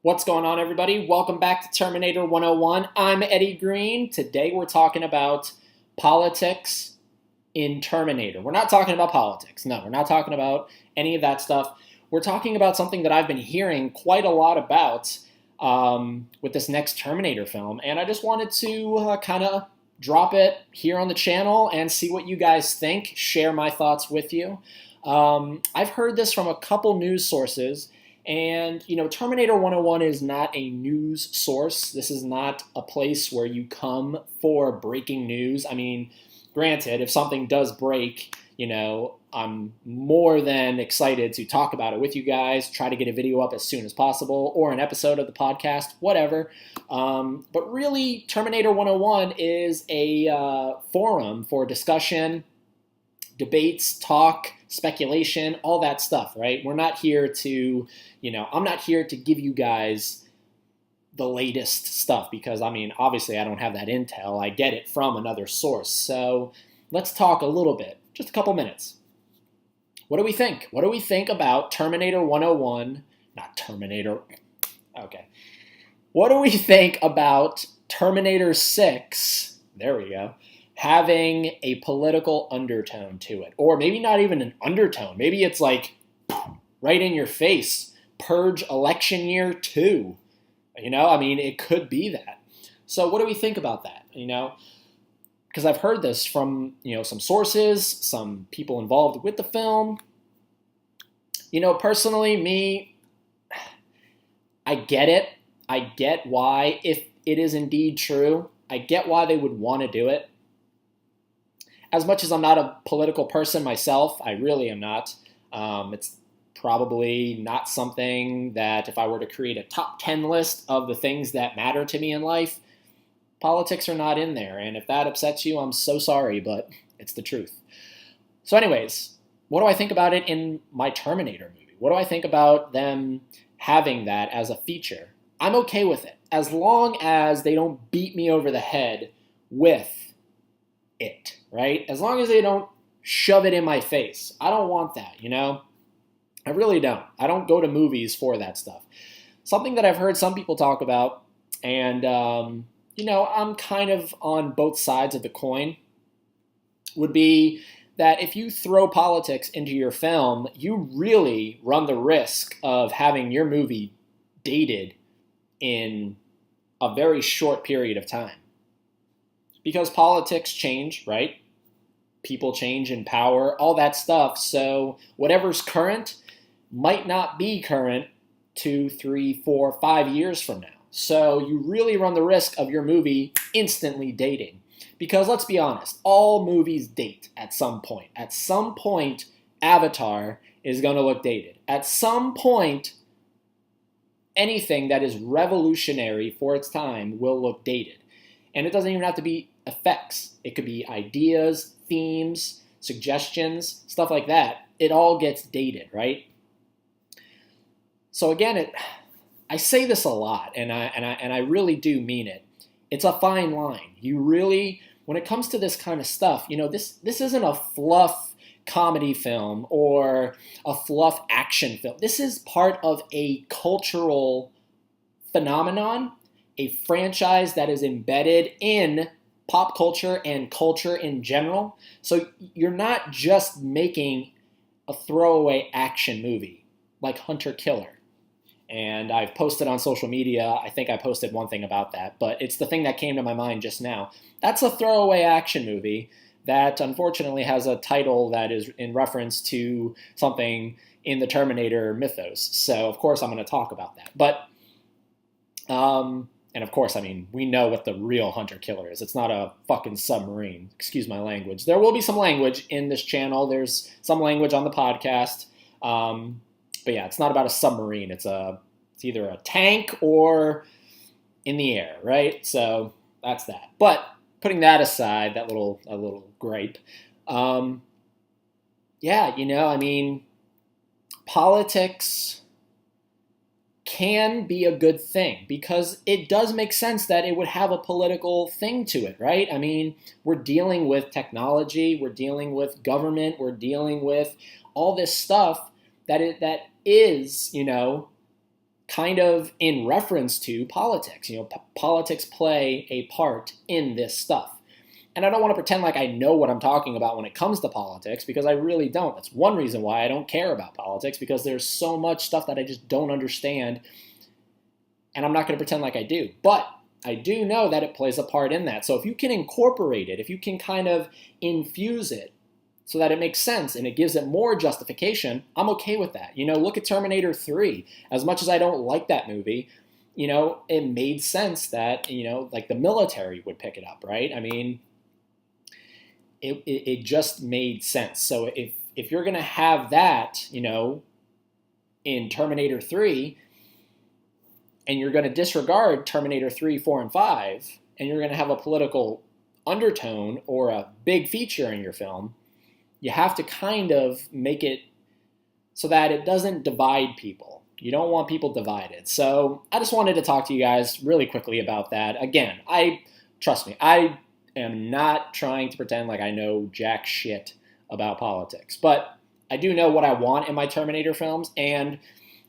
What's going on, everybody? Welcome back to Terminator 101. I'm Eddie Green. Today we're talking about politics in Terminator. We're not talking about politics. No, we're not talking about any of that stuff. We're talking about something that I've been hearing quite a lot about with this next Terminator film. And I just wanted to kind of drop it here on the channel and see what you guys think, share my thoughts with you. I've heard this from a couple news sources. And, Terminator 101 is not a news source. This is not a place where you come for breaking news. I mean, granted, if something does break, I'm more than excited to talk about it with you guys, try to get a video up as soon as possible, or an episode of the podcast, whatever. But really, Terminator 101 is a forum for discussion, debates, talk, speculation, all that stuff, right? We're not here to, I'm not here to give you guys the latest stuff because, obviously I don't have that intel. I get it from another source. So let's talk a little bit, just a couple minutes. What do we think? What do we think about Terminator 101? Not Terminator. Okay. What do we think about Terminator 6? There we go. Having a political undertone to it. Or maybe not even an undertone. Maybe it's like right in your face. Purge election year 2. It could be that. So what do we think about that? Because I've heard this from, some sources, some people involved with the film. Personally, me, I get it. I get why, if it is indeed true, I get why they would want to do it. As much as I'm not a political person myself, I really am not. It's probably not something that if I were to create a top 10 list of the things that matter to me in life, politics are not in there. And if that upsets you, I'm so sorry, but it's the truth. So anyways, what do I think about it in my Terminator movie? What do I think about them having that as a feature? I'm okay with it, as long as they don't beat me over the head with it, right? As long as they don't shove it in my face. I don't want that, I really don't. I don't go to movies for that stuff. Something that I've heard some people talk about, and, I'm kind of on both sides of the coin, would be that if you throw politics into your film, you really run the risk of having your movie dated in a very short period of time. Because politics change, right? People change in power, all that stuff. So whatever's current might not be current 2, 3, 4, 5 years from now. So you really run the risk of your movie instantly dating. Because let's be honest, all movies date at some point. At some point, Avatar is going to look dated. At some point, anything that is revolutionary for its time will look dated. And it doesn't even have to be effects. It could be ideas, themes, suggestions, stuff like that. It all gets dated, right? So again, I say this a lot, and I really do mean it. It's a fine line. You really, when it comes to this kind of stuff, this isn't a fluff comedy film or a fluff action film. This is part of a cultural phenomenon, a franchise that is embedded in pop culture and culture in general. So you're not just making a throwaway action movie like Hunter Killer. And I've posted on social media, I think I posted one thing about that, but it's the thing that came to my mind just now. That's a throwaway action movie that unfortunately has a title that is in reference to something in the Terminator mythos. So of course I'm going to talk about that. But and of course, we know what the real Hunter Killer is. It's not a fucking submarine. Excuse my language. There will be some language in this channel. There's some language on the podcast. But yeah, it's not about a submarine. It's either a tank or in the air, right? So that's that. But putting that aside, a little gripe. Politics can be a good thing because it does make sense that it would have a political thing to it, right? We're dealing with technology, we're dealing with government, we're dealing with all this stuff that is, kind of in reference to politics. Politics play a part in this stuff. And I don't want to pretend like I know what I'm talking about when it comes to politics, because I really don't. That's one reason why I don't care about politics, because there's so much stuff that I just don't understand, and I'm not going to pretend like I do. But I do know that it plays a part in that. So if you can incorporate it, if you can kind of infuse it so that it makes sense and it gives it more justification, I'm okay with that. Look at Terminator 3. As much as I don't like that movie, it made sense that, like the military would pick it up, right? I mean, it just made sense. So if you're going to have that, in Terminator 3, and you're going to disregard Terminator 3, 4, and 5, and you're going to have a political undertone or a big feature in your film, you have to kind of make it so that it doesn't divide people. You don't want people divided. So I just wanted to talk to you guys really quickly about that. Again, trust me, I am not trying to pretend like I know jack shit about politics, but I do know what I want in my Terminator films, and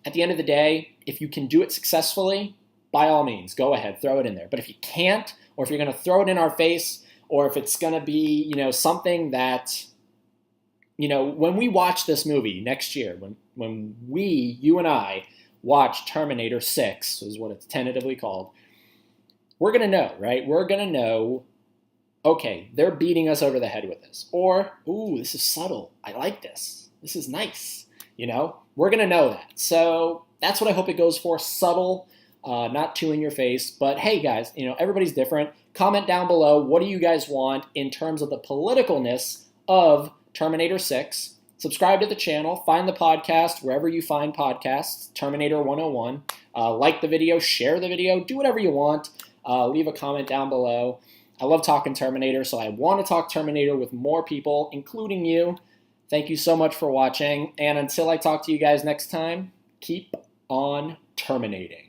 at the end of the day, if you can do it successfully, by all means, go ahead, throw it in there. But if you can't, or if you're going to throw it in our face, or if it's going to be, something that, when we watch this movie next year, when you and I watch Terminator 6, is what it's tentatively called, we're going to know, right? We're going to know, okay, they're beating us over the head with this. Or, ooh, this is subtle. I like this. This is nice. We're going to know that. So that's what I hope it goes for. Subtle, not too in your face. But hey, guys, everybody's different. Comment down below, what do you guys want in terms of the politicalness of Terminator 6? Subscribe to the channel. Find the podcast wherever you find podcasts, Terminator 101. Like the video, share the video, do whatever you want. Leave a comment down below. I love talking Terminator, so I want to talk Terminator with more people, including you. Thank you so much for watching, and until I talk to you guys next time, keep on terminating.